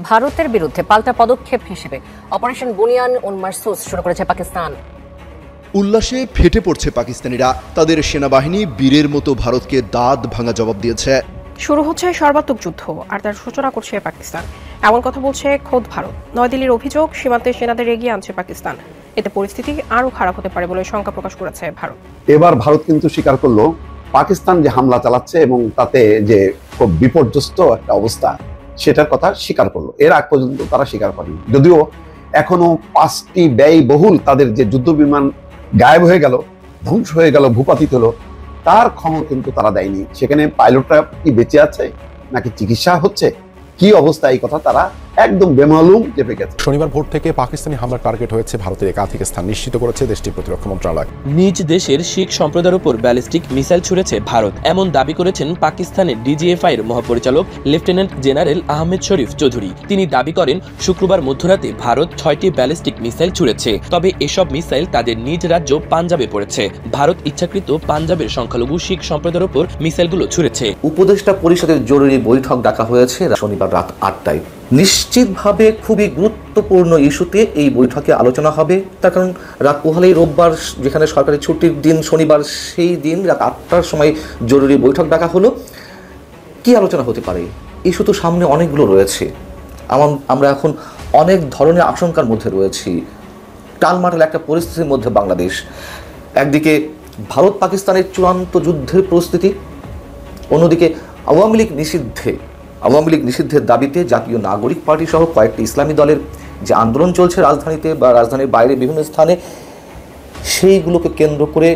ভারতের বিরুদ্ধে পাল্টা পদক্ষেপ হিসেবে অপারেশন বুনিয়ান উন মারসুস শুরু করেছে পাকিস্তান। উল্লাসে ফেটে পড়ছে পাকিস্তানিরা। তাদের সেনাবাহিনী বীরের মতো ভারতকে দাঁত ভাঙা জবাব দিয়েছে। শুরু হচ্ছে সর্বাত্মক যুদ্ধ, আর তার সূচনা করছে পাকিস্তান, এমন কথা বলছে খোদ ভারত। নয়াদিল্লির অভিযোগ, সীমান্তে সেনাদের এগিয়ে আনছে পাকিস্তান। এতে পরিস্থিতি আরও খারাপ হতে পারে বলে শঙ্কা প্রকাশ করেছে ভারত। এবার ভারত কিন্তু স্বীকার করলো পাকিস্তান যে হামলা চালাচ্ছে এবং তাতে যে খুব বিপর্যস্ত একটা অবস্থা, সেটার কথা স্বীকার করলো। এর আগ পর্যন্ত তারা স্বীকার করেনি, যদিও এখনো 5টি ব্যয়বহুল তাদের যে যুদ্ধ বিমান গায়েব হয়ে গেল, ধ্বংস হয়ে গেল, ভূপাতিত হলো, তার খবর কিন্তু তারা দেয়নি। সেখানে পাইলটরা কি বেঁচে আছে নাকি চিকিৎসা হচ্ছে, কি অবস্থা, এই কথা তারা একদম বেমালুম চেপে গেছে। শনিবার ভোর থেকে পাকিস্তানি হামলার টার্গেট হয়েছে ভারতের একাধিক স্থান, নিশ্চিত করেছে দেশটির প্রতিরক্ষা মন্ত্রণালয়। নিজ দেশের শিখ সম্প্রদায়ের উপর ব্যালিস্টিক মিসাইল ছুড়েছে ভারত, এমন দাবি করেছেন পাকিস্তানের ডিজিএফআই এর মহাপরিচালক লেফটেন্যান্ট জেনারেল আহমেদ শরীফ চৌধুরী। তিনি দাবি করেন শুক্রবার মধ্যরাতে ভারত 6টি ব্যালিস্টিক মিসাইল ছুড়েছে, তবে এসব মিসাইল তাদের নিজ রাজ্য পাঞ্জাবে পড়েছে। ভারত ইচ্ছাকৃত পাঞ্জাবের সংখ্যালঘু শিখ সম্প্রদায়ের উপর মিসাইলগুলো ছুড়েছে। উপদেষ্টা পরিষদের জরুরি বৈঠক ডাকা হয়েছে শনিবার রাত 8টায়। নিশ্চিতভাবে খুবই গুরুত্বপূর্ণ ইস্যুতে এই বৈঠকে আলোচনা হবে। তার কারণ রাত পোহালেই রোববার, যেখানে সরকারি ছুটির দিন শনিবার, সেই দিন রাত 8টার সময় জরুরি বৈঠক ডাকা হলো। কি আলোচনা হতে পারে? ইস্যু তো সামনে অনেকগুলো রয়েছে। আমরা এখন অনেক ধরনের আশঙ্কার মধ্যে রয়েছি। টালমাটাল একটা পরিস্থিতির মধ্যে বাংলাদেশ। একদিকে ভারত পাকিস্তানের চূড়ান্ত যুদ্ধের প্রস্তুতি, অন্যদিকে আওয়ামী লীগ নিষিদ্ধের দাবিতে জাতীয় নাগরিক পার্টি সহ কয়েকটি ইসলামী দলের যে আন্দোলন চলছে রাজধানীতে বা রাজধানীর বাইরে বিভিন্ন স্থানে, সেইগুলোকে কেন্দ্র করে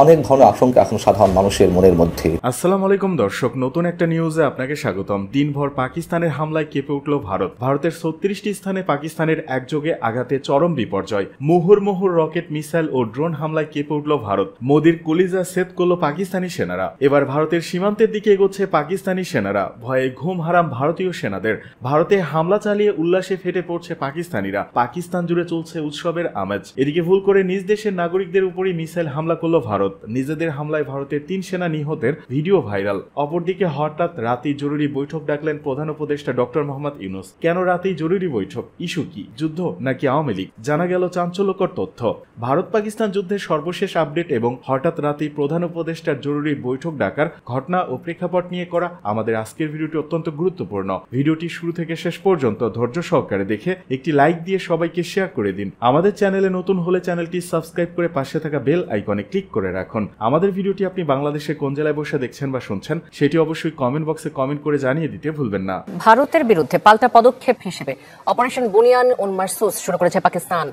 অনেক ধরনের আশঙ্কা এখন সাধারণ মানুষের মনের মধ্যে। আসসালামু আলাইকুম দর্শক, নতুন একটা নিউজে আপনাকে স্বাগতম। দিনভর পাকিস্তানের হামলায় কেঁপে উঠল ভারত। ভারতের 36টি স্থানে পাকিস্তানের একযোগে আঘাতে চরম বিপর্যয়। মুহুর্মুহুর রকেট, মিসাইল ও ড্রোন হামলায় কেঁপে উঠল ভারত। মোদির কলিজা সেদ করল পাকিস্তানি সেনারা। এবার ভারতের সীমান্তের দিকে এগোচ্ছে পাকিস্তানি সেনারা। ভয়ে ঘুম হারাম ভারতীয় সেনাদের। ভারতে হামলা চালিয়ে উল্লাসে ফেটে পড়ছে পাকিস্তানিরা। পাকিস্তান জুড়ে চলছে উৎসবের আমেজ। এদিকে ভুল করে নিজ দেশের নাগরিকদের উপরই মিসাইল হামলা করল ভারত। নিজেদের হামলায় ভারতের 3 সেনা নিহতের ভিডিও ভাইরাল। অপরদিকে হঠাৎ রাতেই জরুরি বৈঠক ডাকলেন প্রধান উপদেষ্টা ডক্টর মোহাম্মদ ইউনূস। কেন রাতেই জরুরি বৈঠক? ইস্যু কি? যুদ্ধ নাকি আওয়ামী লীগ? জানা গেল চাঞ্চল্যকর তথ্য। ভারত পাকিস্তান যুদ্ধের সর্বশেষ আপডেট এবং হঠাৎ রাতেই প্রধান উপদেষ্টার জরুরি বৈঠক ডাকার ঘটনা ও প্রেক্ষাপট নিয়ে করা আমাদের আজকের ভিডিওটি অত্যন্ত গুরুত্বপূর্ণ। ভিডিওটি শুরু থেকে শেষ পর্যন্ত ধৈর্য সহকারে দেখে একটি লাইক দিয়ে সবাইকে শেয়ার করে দিন। আমাদের চ্যানেলে নতুন হলে চ্যানেলটি সাবস্ক্রাইব করে পাশে থাকা বেল আইকনে ক্লিক করে রাখুন। আমাদের ভিডিওটি আপনি বাংলাদেশে কোন জেলায় বসে দেখছেন বা শুনছেন সেটি অবশ্যই কমেন্ট বক্সে কমেন্ট করে জানিয়ে দিতে ভুলবেন না। ভারতের বিরুদ্ধে পাল্টা পদক্ষেপ হিসেবে অপারেশন বুনিয়ান উন মারসুস শুরু করেছে পাকিস্তান।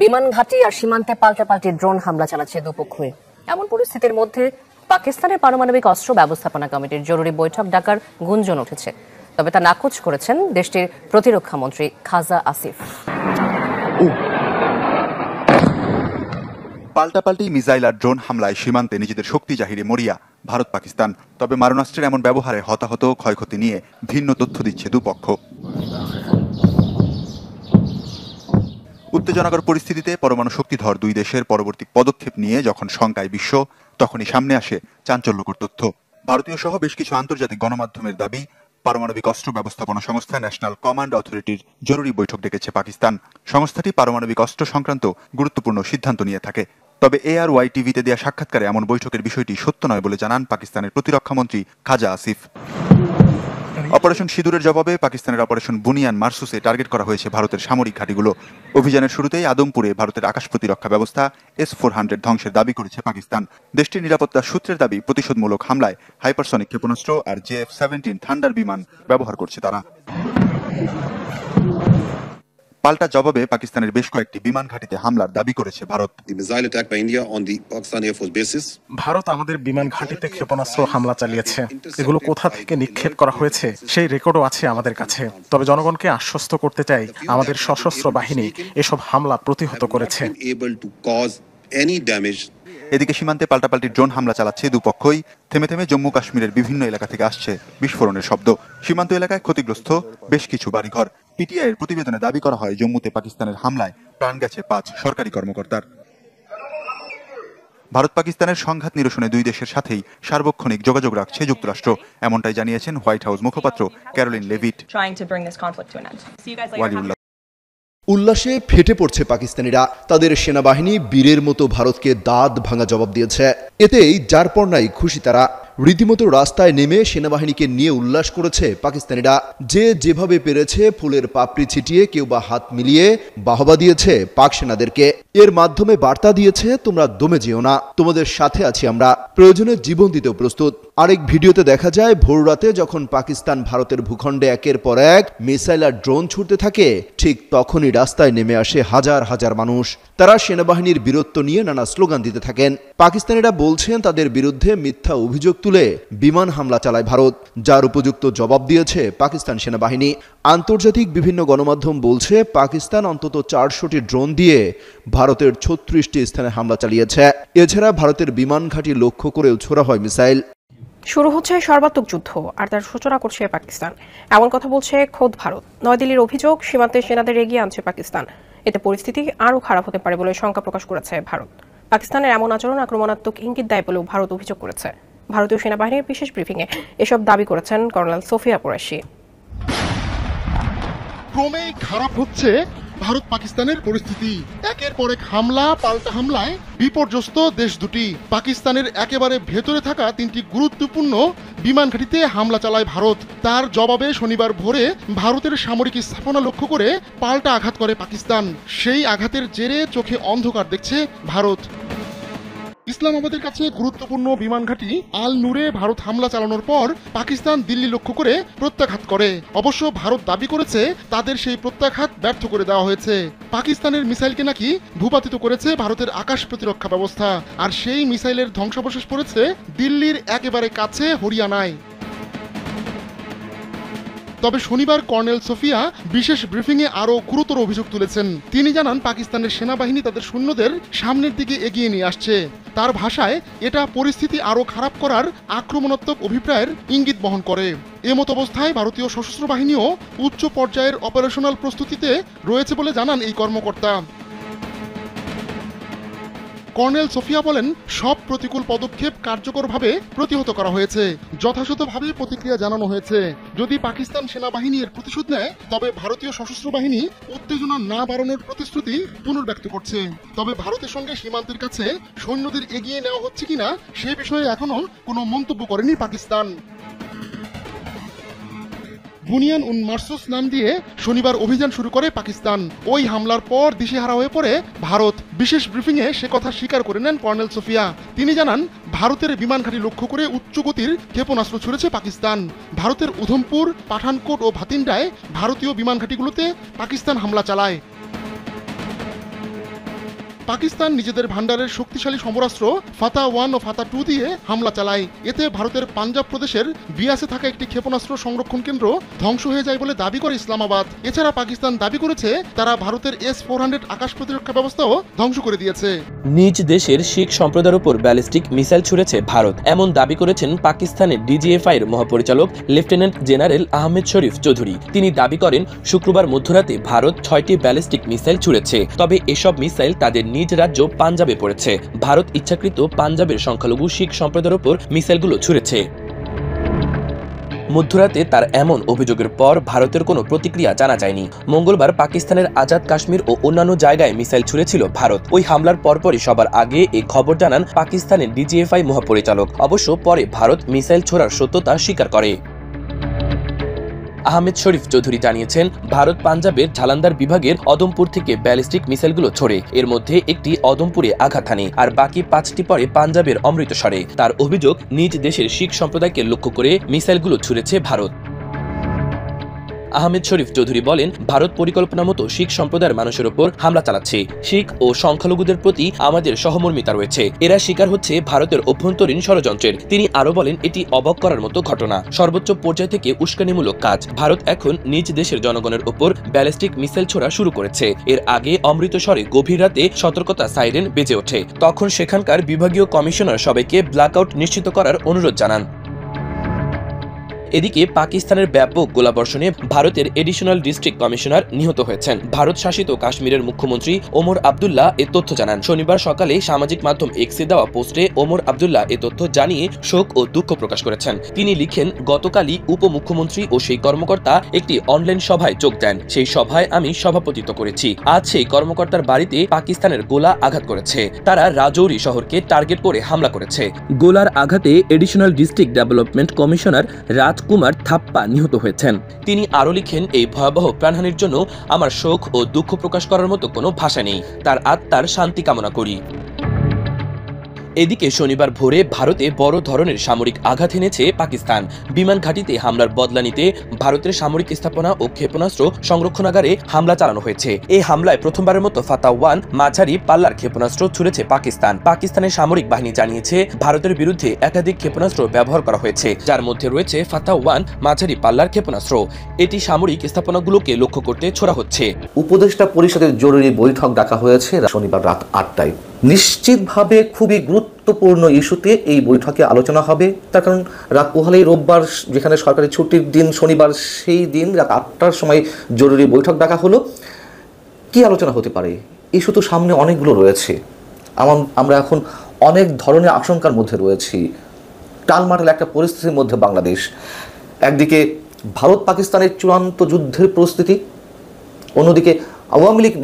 বিমান ঘাঁটি আর সীমান্তে পাল্টাপাল্টি ড্রোন হামলা চালাচ্ছে দুপক্ষই। এমন পরিস্থিতির মধ্যে পাকিস্তানের পারমাণবিক অস্ত্র ব্যবস্থাপনা কমিটির জরুরি বৈঠক ডাকার গুঞ্জন উঠেছে, তবে তা নাকচ করেছেন দেশটির প্রতিরক্ষা মন্ত্রী খাজা আসিফ। পাল্টাপাল্টি মিসাইল আর ড্রোন হামলায় সীমান্তে নিজেদের শক্তি জাহিরে মরিয়া ভারত পাকিস্তান। তবে মারণাস্ত্রের এমন ব্যবহারে হতাহত, ক্ষয়ক্ষতি নিয়ে ভিন্ন তথ্য দিচ্ছে দুপক্ষ। উত্তেজনাকর পরিস্থিতিতে পরমাণু শক্তিধর দুই দেশের পরবর্তী পদক্ষেপ নিয়ে যখন শঙ্কায় বিশ্ব, তখনই সামনে আসে চাঞ্চল্যকর তথ্য। ভারতীয় সহ বেশ কিছু আন্তর্জাতিক গণমাধ্যমের দাবি, পারমাণবিক অস্ত্র ব্যবস্থাপনা সংস্থা ন্যাশনাল কমান্ড অথরিটির জরুরি বৈঠক ডেকেছে পাকিস্তান। সংস্থাটি পারমাণবিক অস্ত্র সংক্রান্ত গুরুত্বপূর্ণ সিদ্ধান্ত নিয়ে থাকে। তবে ARY টিভিতে দেয়া সাক্ষাৎকারে এমন বৈঠকের বিষয়টি সত্য নয় বলে জানান পাকিস্তানের প্রতিরক্ষা মন্ত্রী খাজা আসিফ। অপারেশন সিঁদুরের জবাবে পাকিস্তানের অপারেশন বুনিয়ান মারসুসে টার্গেট করা হয়েছে ভারতের সামরিক ঘাঁটিগুলো। অভিযানের শুরুতেই আদমপুরে ভারতের আকাশ প্রতিরক্ষা ব্যবস্থা S-400 ধ্বংসের দাবি করেছে পাকিস্তান। দেশটির নিরাপত্তা সূত্রের দাবি, প্রতিশোধমূলক হামলায় হাইপারসনিক ক্ষেপণাস্ত্র আর JF-17 থান্ডার বিমান ব্যবহার করছে তারা। পাল্টা জবাবে পাকিস্তানের বেশ কয়েকটি বিমান ঘাঁটিতে হামলার দাবি করেছে ভারত। ভারত আমাদের বিমান ঘাঁটিতে ক্ষেপণাস্ত্র হামলা চালিয়েছে। এগুলো কোথা থেকে নিক্ষেপ করা হয়েছে সেই রেকর্ডও আছে আমাদের কাছে। তবে জনগণকে আশ্বস্ত করতে চাই, আমাদের সশস্ত্র বাহিনী এসব হামলা প্রতিহত করেছে। এদিকে সীমান্তে পাল্টাপাল্টি ড্রোন হামলা চালাচ্ছে দুপক্ষই। থেমে থেমে জম্মু কাশ্মীরের বিভিন্ন এলাকা থেকে আসছে বিস্ফোরণের শব্দ। সীমান্ত এলাকায় ক্ষতিগ্রস্ত বেশ কিছু বাড়িঘর। PTI এর প্রতিবেদনে দাবি করা হয়, জম্মুতে পাকিস্তানের হামলায় প্রাণ গেছে 5 সরকারি কর্মকর্তার। ভারত পাকিস্তানের সংঘাত নিরসনে দুই দেশের সাথেই সার্বক্ষণিক যোগাযোগ রাখছে যুক্তরাষ্ট্র, এমনটাই জানিয়েছেন হোয়াইট হাউস মুখপাত্র ক্যারোলিন লেভিট। ওয়ালিউল্লাহ। উল্লাসে ফেটে পড়ছে পাকিস্তানিরা। তাদের সেনাবাহিনী বীরের মতো ভারতকে দাঁত ভাঙা জবাব দিয়েছে। এতেই যার পর নাই খুশি তারা। রীতিমতো রাস্তায় নেমে সেনাবাহিনীকে নিয়ে উল্লাস করেছে পাকিস্তানিরা। যে যেভাবে পেরেছে ফুলের পাপড়ি ছিটিয়ে, কেউ বা হাত মিলিয়ে বাহবা দিয়েছে পাক সেনাদেরকে। এর মাধ্যমে বার্তা দিয়েছে, তোমরা দমে যেও না, তোমাদের সাথে আছি আমরা, প্রয়োজনে জীবন দিতেও প্রস্তুত। আরেক ভিডিওতে দেখা যায় ভোর রাতে যখন পাকিস্তান ভারতের ভূখণ্ডে একের পর এক মিসাইল আর ড্রোন ছুটতে থাকে, ঠিক তখনই রাস্তায় নেমে আসে হাজার হাজার মানুষ। তারা সেনাবাহিনীর বীরত্ব নিয়ে নানা স্লোগান দিতে থাকেন। পাকিস্তানিরা বলছেন তাদের বিরুদ্ধে মিথ্যা অভিযোগ তুলে বিমান হামলা চালায় ভারত, যার উপযুক্ত জবাব দিয়েছে পাকিস্তান সেনাবাহিনী। আন্তর্জাতিক বিভিন্ন গণমাধ্যম বলছে পাকিস্তান অন্তত 400টি ড্রোন দিয়ে ভারতের 36টি স্থানে হামলা চালিয়েছে। এছাড়া ভারতের বিমান ঘাঁটি লক্ষ্য করেও ছোড়া হয় মিসাইল। শুরু হচ্ছে সর্বাত্মক যুদ্ধ, আর তার সূচনা করছে পাকিস্তান, এমন কথা বলছে খোদ ভারত। নয়াদিল্লির অভিযোগ, সীমান্তে সেনাদের এগিয়ে আনছে পাকিস্তান। এতে পরিস্থিতি আরও খারাপ হতে পারে বলে শঙ্কা প্রকাশ করেছে ভারত। পাকিস্তানের এমন আচরণ আক্রমণাত্মক ইঙ্গিত দেয় বলেও ভারত অভিযোগ করেছে। ভারতীয় সেনাবাহিনীর বিশেষ ব্রিফিংয়ে এসব দাবি করেছেন কর্নেল সোফিয়া কুরেশি। ক্রমেই খারাপ হচ্ছে ভারত পাকিস্তানের পরিস্থিতি। একের পর এক হামলা পাল্টা হামলায় বিপর্যস্ত দেশ দুটি। পাকিস্তানের একেবারে ভেতরে থাকা 3টি গুরুত্বপূর্ণ বিমান ঘাঁটিতে হামলা চালায় ভারত। তার জবাবে শনিবার ভোরে ভারতের সামরিক স্থাপনা লক্ষ্য করে পাল্টা আঘাত করে পাকিস্তান। সেই আঘাতের জেরে চোখে অন্ধকার দেখছে ভারত। ইসলামাবাদের কাছে গুরুত্বপূর্ণ বিমান ঘাঁটি আল নূরে ভারত হামলা চালানোর পর পাকিস্তান দিল্লি লক্ষ্য করে প্রত্যাঘাত করে। অবশ্য ভারত দাবি করেছে তাদের সেই প্রত্যাঘাত ব্যর্থ করে দেওয়া হয়েছে। পাকিস্তানের মিসাইলকে নাকি ভূপাতিত করেছে ভারতের আকাশ প্রতিরক্ষা ব্যবস্থা, আর সেই মিসাইলের ধ্বংসাবশেষ পড়েছে দিল্লির একেবারে কাছে হরিয়ানায়। তবে শনিবার কর্নেল সোফিয়া বিশেষ ব্রিফিংয়ে আরও গুরুতর অভিযোগ তুলেছেন। তিনি জানান পাকিস্তানের সেনাবাহিনী তাদের সৈন্যদের সামনের দিকে এগিয়ে নিয়ে আসছে। তার ভাষায় এটা পরিস্থিতি আরও খারাপ করার আক্রমণাত্মক অভিপ্রায়ের ইঙ্গিত বহন করে। এমত অবস্থায় ভারতীয় সশস্ত্র বাহিনীও উচ্চ পর্যায়ের অপারেশনাল প্রস্তুতিতে রয়েছে বলে জানান এই কর্মকর্তা। কর্নেল সোফিয়া বলেন, সব প্রতিকূল পদক্ষেপ কার্যকরভাবে প্রতিহত করা হয়েছে, যথাযথভাবে প্রতিক্রিয়া জানানো হয়েছে। যদি পাকিস্তান সেনাবাহিনী এর প্রতিশোধ নেয়, তবে ভারতীয় সশস্ত্র বাহিনী উত্তেজনা না বাড়ানোর প্রতিশ্রুতি পুনর্ব্যক্ত করছে। তবে ভারতের সঙ্গে সীমান্তের কাছে সৈন্যদের এগিয়ে নেওয়া হচ্ছে কিনা সে বিষয়ে এখনো কোনো মন্তব্য করেনি পাকিস্তান। বুনিয়ান উন মারসুস নাম দিয়ে শনিবার অভিযান শুরু করে পাকিস্তান। ওই হামলার পর দিশেহারা হয়ে পড়ে ভারত। বিশেষ ব্রিফিংয়ে সে কথা স্বীকার করে নেন কর্নেল সোফিয়া। তিনি জানান, ভারতের বিমান ঘাঁটি লক্ষ্য করে উচ্চগতির ক্ষেপণাস্ত্র ছুড়েছে পাকিস্তান। ভারতের উধমপুর, পাঠানকোট ও ভাতিন্ডায় ভারতীয় বিমান ঘাঁটিগুলোতে পাকিস্তান হামলা চালায়। পাকিস্তান নিজেদের ভান্ডারের শক্তিশালী সমরাস্ত্র ফাতা 1 ও ফাতা 2 দিয়ে হামলা চালায়। এতে ভারতের পাঞ্জাব প্রদেশের বিয়াসে থাকা একটি ক্ষেপণাস্ত্র সংরক্ষণ কেন্দ্র ধ্বংস হয়ে যায় বলে দাবি করে ইসলামাবাদ। এছাড়া পাকিস্তান দাবি করেছে তারা ভারতের S-400 আকাশ প্রতিরক্ষা ব্যবস্থাও ধ্বংস করে দিয়েছে। নিজ দেশের শিখ সম্প্রদায়ের উপর ব্যালিস্টিক মিসাইল ছুড়েছে ভারত, এমন দাবি করেছেন পাকিস্তানের DGFI এর মহাপরিচালক লেফটেন্যান্ট জেনারেল আহমেদ শরীফ চৌধুরী। তিনি দাবি করেন শুক্রবার মধ্যরাতে ভারত 6টি ব্যালিস্টিক মিসাইল ছুড়েছে। তবে এসব মিসাইল তাদের নিজ রাজ্য পাঞ্জাবে পড়েছে। ভারত ইচ্ছাকৃত পাঞ্জাবের সংখ্যালঘু শিখ সম্প্রদায়ের উপর মিসাইলগুলো ছুড়েছে। মধ্যরাতে তার এমন অভিযোগের পর ভারতের কোনো প্রতিক্রিয়া জানা যায়নি। মঙ্গলবার পাকিস্তানের আজাদ কাশ্মীর ও অন্যান্য জায়গায় মিসাইল ছুড়েছিল ভারত। ওই হামলার পরপরই সবার আগে এই খবর জানান পাকিস্তানের DGFI মহাপরিচালক। অবশ্য পরে ভারত মিসাইল ছোড়ার সত্যতা স্বীকার করে। আহমেদ শরীফ চৌধুরী জানিয়েছেন, ভারত পাঞ্জাবের ঝালান্দার বিভাগের অদমপুর থেকে ব্যালিস্টিক মিসাইলগুলো ছোড়ে। এর মধ্যে একটি অদমপুরে আঘাত হানে, আর বাকি 5টি পরে পাঞ্জাবের অমৃতসরে। তার অভিযোগ, নিজ দেশের শিখ সম্প্রদায়কে লক্ষ্য করে মিসাইলগুলো ছুড়েছে ভারত। আহমেদ শরীফ চৌধুরী বলেন, ভারত পরিকল্পনা মতো শিখ সম্প্রদায়ের মানুষের উপর হামলা চালাচ্ছে। শিখ ও সংখ্যালঘুদের প্রতি আমাদের সহমর্মিতা রয়েছে। এরা শিকার হচ্ছে ভারতের অভ্যন্তরীণ ষড়যন্ত্রের। তিনি আরো বলেন, এটি অবাক করার মতো ঘটনা, সর্বোচ্চ পর্যায় থেকে উস্কানিমূলক কাজ। ভারত এখন নিজ দেশের জনগণের উপর ব্যালিস্টিক মিসাইল ছোড়া শুরু করেছে। এর আগে অমৃতসরে গভীর রাতে সতর্কতা সাইরেন বেজে ওঠে। তখন সেখানকার বিভাগীয় কমিশনার সবাইকে ব্ল্যাকআউট নিশ্চিত করার অনুরোধ জানান। এদিকে পাকিস্তানের ব্যাপক গোলাবর্ষণে ভারতের এডিশনাল ডিস্ট্রিক্ট কমিশনার নিহত হয়েছেন। ভারত শাসিত কাশ্মীরের মুখ্যমন্ত্রী ওমর আবদুল্লাহ এ তথ্য জানান। শনিবার সকালে সামাজিক মাধ্যম এক্সে দেওয়া পোস্টে ওমর আবদুল্লাহ এ তথ্য জানিয়ে শোক ও দুঃখ প্রকাশ করেছেন। তিনি লিখেন, গতকালই উপমুখ্যমন্ত্রী ও সেই কর্মকর্তা একটি অনলাইন সভায় যোগ দেন। সেই সভায় আমি সভাপতিত্ব করেছি। আজ সেই কর্মকর্তার বাড়িতে পাকিস্তানের গোলা আঘাত করেছে। তারা রাজৌরি শহরকে টার্গেট করে হামলা করেছে। গোলার আঘাতে এডিশনাল ডিস্ট্রিক্ট ডেভেলপমেন্ট কমিশনার রাজকুমার থাপ্পা নিহত হয়েছেন। তিনি আরও লিখেন, এই ভয়াবহ প্রাণহানির জন্য আমার শোক ও দুঃখ প্রকাশ করার মতো কোনো ভাষা নেই। তার আত্মার শান্তি কামনা করি। এদিকে শনিবার ভোরে ভারতে বড় ধরনের সামরিক আঘাত এনেছে পাকিস্তান। বিমান ঘাঁটিতে হামলার বদলা নিতে ভারতের সামরিক স্থাপনা ও ক্ষেপণাস্ত্র সংরক্ষণাগারে হামলা চালানো হয়েছে। এই হামলায় প্রথমবারের মতো ফাতা-1 মাঝারি পাল্লার ক্ষেপণাস্ত্র ছুড়েছে পাকিস্তান। পাকিস্তানের সামরিক বাহিনী জানিয়েছে, ভারতের বিরুদ্ধে একাধিক ক্ষেপণাস্ত্র ব্যবহার করা হয়েছে, যার মধ্যে রয়েছে ফাতা-1 মাঝারি পাল্লার ক্ষেপণাস্ত্র। এটি সামরিক স্থাপনাগুলোকে লক্ষ্য করতে ছোড়া হচ্ছে। উপদেষ্টা পরিষদের জরুরি বৈঠক ডাকা হয়েছে শনিবার রাত 8টায়। নিশ্চিতভাবে খুবই গুরুত্বপূর্ণ ইস্যুতে এই বৈঠকে আলোচনা হবে। তার কারণ রাত পোহালেই রোববার, যেখানে সরকারি ছুটির দিন শনিবার, সেই দিন রাত 8টার সময় জরুরি বৈঠক ডাকা হলো। কি আলোচনা হতে পারে? ইস্যু তো সামনে অনেকগুলো রয়েছে। আমরা এখন অনেক ধরনের আশঙ্কার মধ্যে রয়েছি। টালমাটাল একটা পরিস্থিতির মধ্যে বাংলাদেশ। একদিকে ভারত পাকিস্তানের চূড়ান্ত যুদ্ধের প্রস্তুতি, অন্যদিকে আওয়ামী লীগ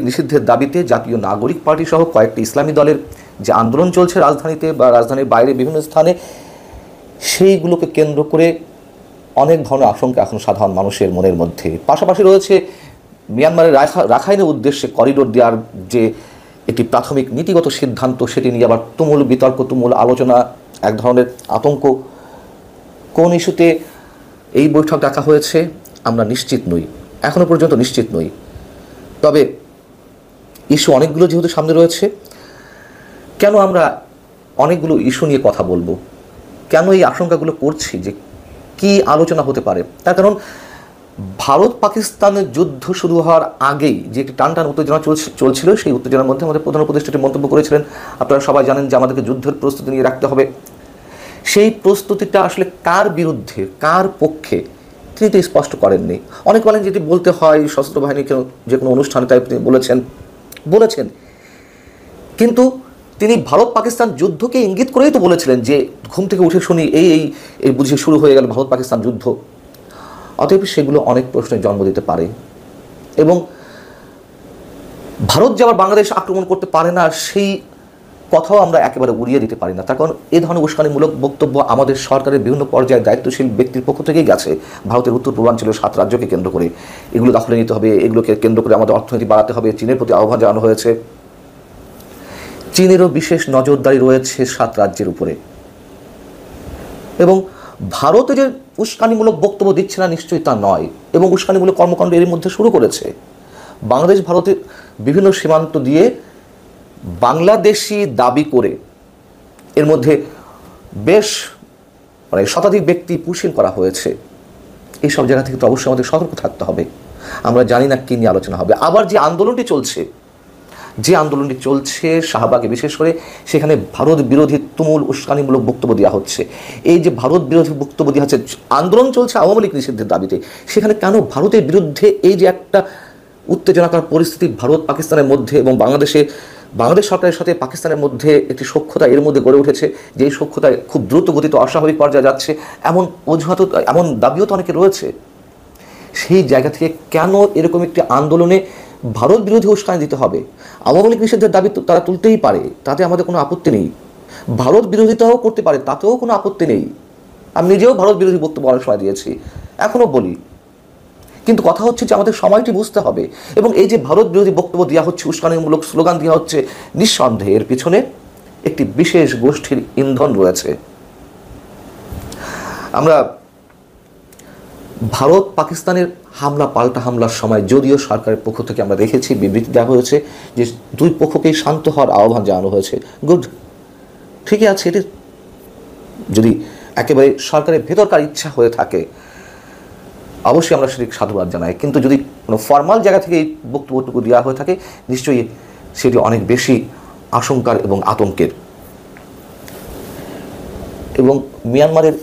নিষিদ্ধের দাবিতে জাতীয় নাগরিক পার্টি সহ কয়েকটি ইসলামী দলের যে আন্দোলন চলছে রাজধানীতে বা রাজধানীর বাইরে বিভিন্ন স্থানে, সেইগুলোকে কেন্দ্র করে অনেক ধরনের আশঙ্কা এখন সাধারণ মানুষের মনের মধ্যে। পাশাপাশি রয়েছে মিয়ানমারের রাখাইনের উদ্দেশ্যে করিডোর দেওয়ার যে একটি প্রাথমিক নীতিগত সিদ্ধান্ত, সেটি নিয়ে আবার তুমুল বিতর্ক, তুমুল আলোচনা, এক ধরনের আতঙ্ক। কোন ইস্যুতে এই বৈঠক ডাকা হয়েছে আমরা নিশ্চিত নই, এখনো পর্যন্ত নিশ্চিত নই। তবে ইস্যু অনেকগুলো যেহেতু সামনে রয়েছে, কেন আমরা অনেকগুলো ইস্যু নিয়ে কথা বলবো, কেন এই আশঙ্কাগুলো করছি যে কি আলোচনা হতে পারে? তার কারণ ভারত পাকিস্তানের যুদ্ধ শুরু হওয়ার আগেই যে একটি টানটান উত্তেজনা চলছিল, সেই উত্তেজনার মধ্যে আমাদের প্রধান উপদেষ্টা মন্তব্য করেছিলেন, আপনারা সবাই জানেন যে আমাদেরকে যুদ্ধের প্রস্তুতি নিয়ে রাখতে হবে। সেই প্রস্তুতিটা আসলে কার বিরুদ্ধে, কার পক্ষে, তিনি তো স্পষ্ট করেননি। অনেক বলেন যেটি বলতে হয় সশস্ত্র বাহিনীকে যে কোনো অনুষ্ঠানে, তাই তিনি বলেছেন, কিন্তু তিনি ভারত পাকিস্তান যুদ্ধকে ইঙ্গিত করেই তো বলেছিলেন যে ঘুম থেকে উঠে শুনি এই বুঝে শুরু হয়ে গেল ভারত পাকিস্তান যুদ্ধ। অতএব সেগুলো অনেক প্রশ্নের জন্ম দিতে পারে এবং ভারত যে আবার বাংলাদেশ আক্রমণ করতে পারে না, সেই কথাও আমরা একেবারে উড়িয়ে দিতে পারি না। তার কারণ এ ধরনের উস্কানিমূলক বক্তব্য আমাদের সরকারের বিভিন্ন পর্যায়ে দায়িত্বশীল ব্যক্তির পক্ষ থেকেই গেছে। ভারতের উত্তর পূর্বাঞ্চলের 7 রাজ্যকে কেন্দ্র করে এগুলো দখলে নিতে হবে, এগুলোকে কেন্দ্র করে আমাদের অর্থনীতি বাড়াতে হবে, চীনের প্রতি আহ্বান জানানো হয়েছে। চীনেরও বিশেষ নজরদারি রয়েছে 7 রাজ্যের উপরে এবং ভারতে যে উস্কানিমূলক বক্তব্য দিচ্ছে না নিশ্চয়ই তা নয়, এবং উস্কানিমূলক কর্মকাণ্ড এর মধ্যে শুরু করেছে। বাংলাদেশ ভারতের বিভিন্ন সীমান্ত দিয়ে বাংলাদেশি দাবি করে এর মধ্যে বেশ শতাধিক ব্যক্তি পুষিন করা হয়েছে। এইসব জায়গা থেকে তো অবশ্যই আমাদের সতর্ক থাকতে হবে। আমরা জানি না কি নিয়ে আলোচনা হবে। আবার যে আন্দোলনটি চলছে শাহবাগে বিশেষ করে, সেখানে ভারত বিরোধী তুমুল উস্কানিমূলক বক্তব্য দেওয়া হচ্ছে। এই যে ভারত বিরোধী বক্তব্য দেওয়া হচ্ছে, আন্দোলন চলছে আওয়ামী লীগ নিষিদ্ধের দাবিতে, সেখানে কেন ভারতের বিরুদ্ধে এই যে একটা উত্তেজনাকর পরিস্থিতি ভারত পাকিস্তানের মধ্যে এবং বাংলাদেশ সরকারের সাথে পাকিস্তানের মধ্যে একটি সখ্যতা এর মধ্যে গড়ে উঠেছে, যে এই সখ্যতায় খুব দ্রুত গতিতে অস্বাভাবিক পর্যায়ে যাচ্ছে, এমন অজুহাত, এমন দাবিও তো অনেকে রয়েছে। সেই জায়গা থেকে কেন এরকম একটি আন্দোলনে ভারত বিরোধী উস্কানি দিতে হবে? আওয়ামী লীগ নিষিদ্ধের দাবি তারা তুলতেই পারে, তাতে আমাদের কোনো আপত্তি নেই। ভারত বিরোধিতাও করতে পারে, তাতেও কোনো আপত্তি নেই। আমি নিজেও ভারত বিরোধী বক্তব্য অনেক সময় দিয়েছি, এখনও বলি। কিন্তু কথা হচ্ছে যে আমাদের সময়টি বুঝতে হবে, এবং এই যে ভারত বিরোধী বক্তব্য দেওয়া হচ্ছে, উস্কানিমূলক স্লোগান দেওয়া হচ্ছে, নিঃসন্দেহে এর পিছনে একটি বিশেষ গোষ্ঠীর ইন্ধন রয়েছে। আমরা ভারত পাকিস্তানের পাল্টা হামলার সময় যদিও সরকারের পক্ষ থেকে আমরা দেখেছি বিবৃতি দেওয়া হয়েছে যে দুই পক্ষকেই শান্ত হওয়ার আহ্বান জানানো হয়েছে। গুড, ঠিকই আছে। এটি যদি একেবারে সরকারের ভেতরকার ইচ্ছা হয়ে থাকে অবশ্যই আমরা সেটি সাধুবাদ জানাই, কিন্তু যদি কোনো ফর্মাল জায়গা থেকে এই বক্তব্যটুকু দেওয়া হয়ে থাকে নিশ্চয়ই সেটি অনেক বেশি আশঙ্কার এবং আতঙ্কের। এবং মিয়ানমারের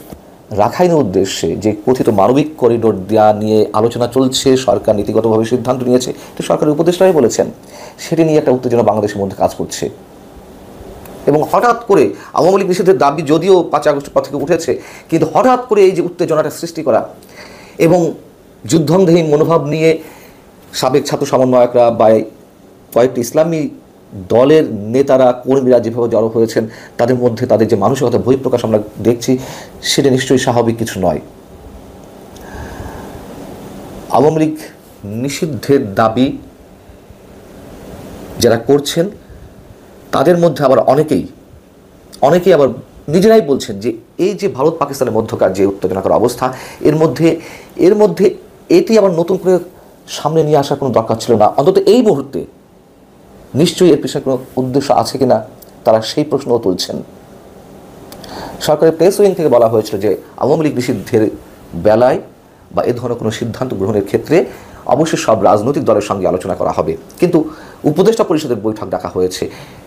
রাখাইনের উদ্দেশ্যে যে কথিত মানবিক করিডোর দেওয়া নিয়ে আলোচনা চলছে, সরকার নীতিগতভাবে সিদ্ধান্ত নিয়েছে, এটা সরকারের উপদেষ্টারাই বলেছেন, সেটি নিয়ে একটা উত্তেজনা বাংলাদেশের মধ্যে কাজ করছে। এবং হঠাৎ করে আওয়ামী লীগ নিষেধের দাবি যদিও 5 আগস্টের পর থেকে উঠেছে, কিন্তু হঠাৎ করে এই যে উত্তেজনাটা সৃষ্টি করা এবং যুদ্ধংদেহী মনোভাব নিয়ে সাবেক ছাত্র সমন্বয়করা বা কয়েকটি ইসলামী দলের নেতারা কর্মীরা যেভাবে জড়ো হয়েছেন, তাদের মধ্যে তাদের যে মানসিকতা বহিঃপ্রকাশ আমরা দেখছি, সেটা নিশ্চয়ই স্বাভাবিক কিছু নয়। আওয়ামী লীগ নিষিদ্ধের দাবি যারা করছেন তাদের মধ্যে আবার অনেকেই আবার নিজেরাই বলছেন যে এই যে ভারত পাকিস্তানের মধ্যকার যে উত্তেজনাকর অবস্থা, এর মধ্যে এটি আবার নতুন করে সামনে নিয়ে আসার কোনো দরকার ছিল না। অন্তত এই মুহূর্তে নিশ্চয়ই এর পিছনে কোনো উদ্দেশ্য আছে কিনা তারা সেই প্রশ্নও তুলছেন। সরকারের প্রেস উইং থেকে বলা হয়েছিল যে আওয়ামী লীগ নিষিদ্ধের বেলায় বা এ ধরনের কোনো সিদ্ধান্ত গ্রহণের ক্ষেত্রে অবশ্যই সব রাজনৈতিক দলের সঙ্গে আলোচনা করা হবে, কিন্তু উপদেষ্টা পরিষদের বৈঠক ডাকা হয়েছে,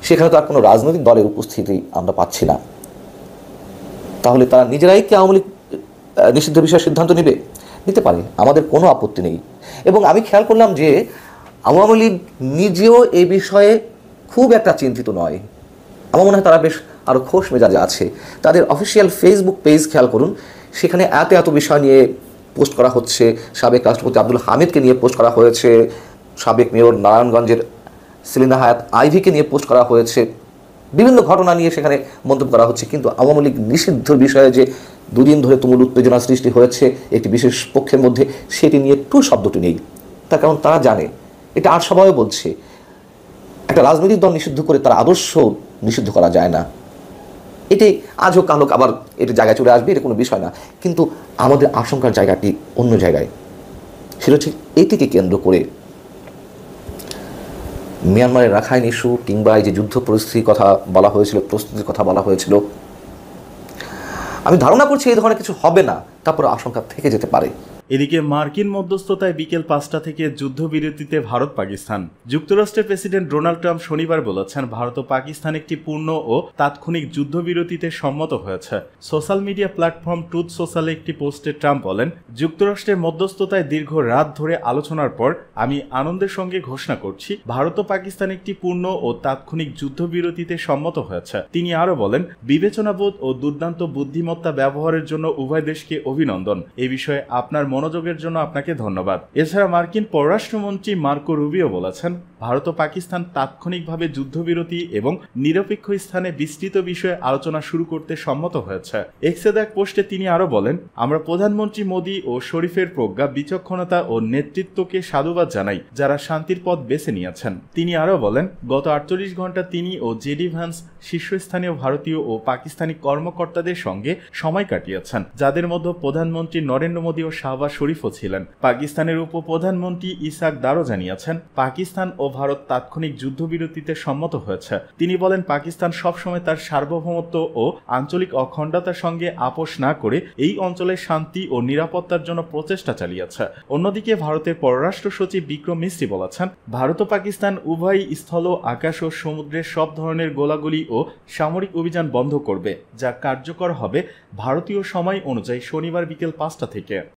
সেখানে তো আর কোনো রাজনৈতিক দলের উপস্থিতি আমরা পাচ্ছি না। তাহলে তারা নিজেরাই কি আওয়ামী লীগ নিষিদ্ধের বিষয়ে সিদ্ধান্ত নিতে পারে, আমাদের কোনো আপত্তি নেই। এবং আমি খেয়াল করলাম যে আওয়ামী লীগ নিজেও এই বিষয়ে খুব একটা চিন্তিত নয়। আমার মনে হয় তারা বেশ আরও খোশ মেজাজে আছে। তাদের অফিসিয়াল ফেসবুক পেজ খেয়াল করুন, সেখানে এত বিষয় নিয়ে পোস্ট করা হচ্ছে। সাবেক রাষ্ট্রপতি আব্দুল হামিদকে নিয়ে পোস্ট করা হয়েছে, সাবেক মেয়র নারায়ণগঞ্জের সেলিনা হায়াত আইভিকে নিয়ে পোস্ট করা হয়েছে, বিভিন্ন ঘটনা নিয়ে সেখানে মন্তব্য করা হচ্ছে। কিন্তু আওয়ামী লীগ নিষিদ্ধের বিষয়ে যে 2 দিন ধরে তুমুল উত্তেজনা সৃষ্টি হয়েছে একটি বিশেষ পক্ষের মধ্যে, সেটি নিয়ে একটু শব্দটি নেই। তার কারণ তারা জানে, এটা আর সবাই বলছে, একটা রাজনৈতিক দল নিষিদ্ধ করে তার আদর্শ নিষিদ্ধ করা যায় না। এটি আজ হোক কাল হোক আবার এটি জায়গায় চলে আসবে, এটা কোনো বিষয় না। কিন্তু আমাদের আশঙ্কার জায়গাটি অন্য জায়গায়। সেটা হচ্ছে এটিকে কেন্দ্র করে মিয়ানমারের রাখাইন ইস্যু কিংবা এই যে যুদ্ধ পরিস্থিতির কথা বলা হয়েছিল, প্রস্তুতির কথা বলা হয়েছিল, আমি ধারণা করছি এই ধরনের কিছু হবে না, তারপর আশঙ্কা থেকে যেতে পারে। এদিকে মার্কিন মধ্যস্থতায় বিকেল 5টা থেকে যুদ্ধবিরতিতে ভারত পাকিস্তান। যুক্তরাষ্ট্রের প্রেসিডেন্ট ডোনাল্ড ট্রাম্প শনিবার বলেছেন ভারত ও পাকিস্তান একটি পূর্ণ ও তাৎক্ষণিক যুদ্ধবিরতিতে সম্মত হয়েছে। সোশ্যাল মিডিয়া প্ল্যাটফর্ম ট্রুথ সোশ্যালে একটি পোস্টে ট্রাম্প বলেন, যুক্তরাষ্ট্রের মধ্যস্থতায় দীর্ঘ রাত ধরে আলোচনার পর আমি আনন্দের সঙ্গে ঘোষণা করছি ভারত ও পাকিস্তান একটি পূর্ণ ও তাৎক্ষণিক যুদ্ধবিরতিতে সম্মত হয়েছে। তিনি আরও বলেন, বিবেচনাবোধ ও দুর্দান্ত বুদ্ধিমত্তা ব্যবহারের জন্য উভয় দেশকে অভিনন্দন। এ বিষয়ে আপনার মনোযোগের জন্য আপনাকে ধন্যবাদ। এছাড়া মার্কিন পররাষ্ট্রমন্ত্রী মার্কো রুবিও বলেছেন ভারত ও পাকিস্তান তাৎক্ষণিকভাবে যুদ্ধবিরতি এবং নিরপেক্ষ স্থানে বিস্তৃত বিষয়ে আলোচনা শুরু করতে সম্মত হয়েছে। এক্সে এক পোস্টে তিনি আরো বলেন, আমরা প্রধানমন্ত্রী মোদী ও শরীফের প্রজ্ঞা, বিচক্ষণতা ও নেতৃত্বকে সাধুবাদ জানাই যারা শান্তির পথ বেছে নিয়েছেন। তিনি আরো বলেন, গত 48 ঘন্টা তিনি ও জেডি ভ্যান্স শীর্ষস্থানীয় ভারতীয় ও পাকিস্তানি কর্মকর্তাদের সঙ্গে সময় কাটিয়েছেন, যাদের মধ্যে প্রধানমন্ত্রী নরেন্দ্র মোদী ও শাহবাজ শরীফও ছিলেন। পাকিস্তানের উপপ্রধানমন্ত্রী ইসাক দারও জানিয়েছেন পাকিস্তান ও ভারত তাৎক্ষণিক যুদ্ধবিরতিতে সম্মত হয়েছে। তিনি বলেন, পাকিস্তান সবসময় তার সার্বভৌমত্ব ও আঞ্চলিক অখণ্ডতার সঙ্গে আপোষ না করে এই অঞ্চলের শান্তি ও নিরাপত্তার জন্য প্রচেষ্টা চালিয়েছে। অন্যদিকে ভারতের পররাষ্ট্র সচিব বিক্রম মিশ্রি বলেছেন, ভারত ও পাকিস্তান উভয় স্থল, আকাশ ও সমুদ্রের সব ধরনের গোলাগুলি ও সামরিক অভিযান বন্ধ করবে, যা কার্যকর হবে ভারতীয় সময় অনুযায়ী শনিবার বিকেল 5টা থেকে।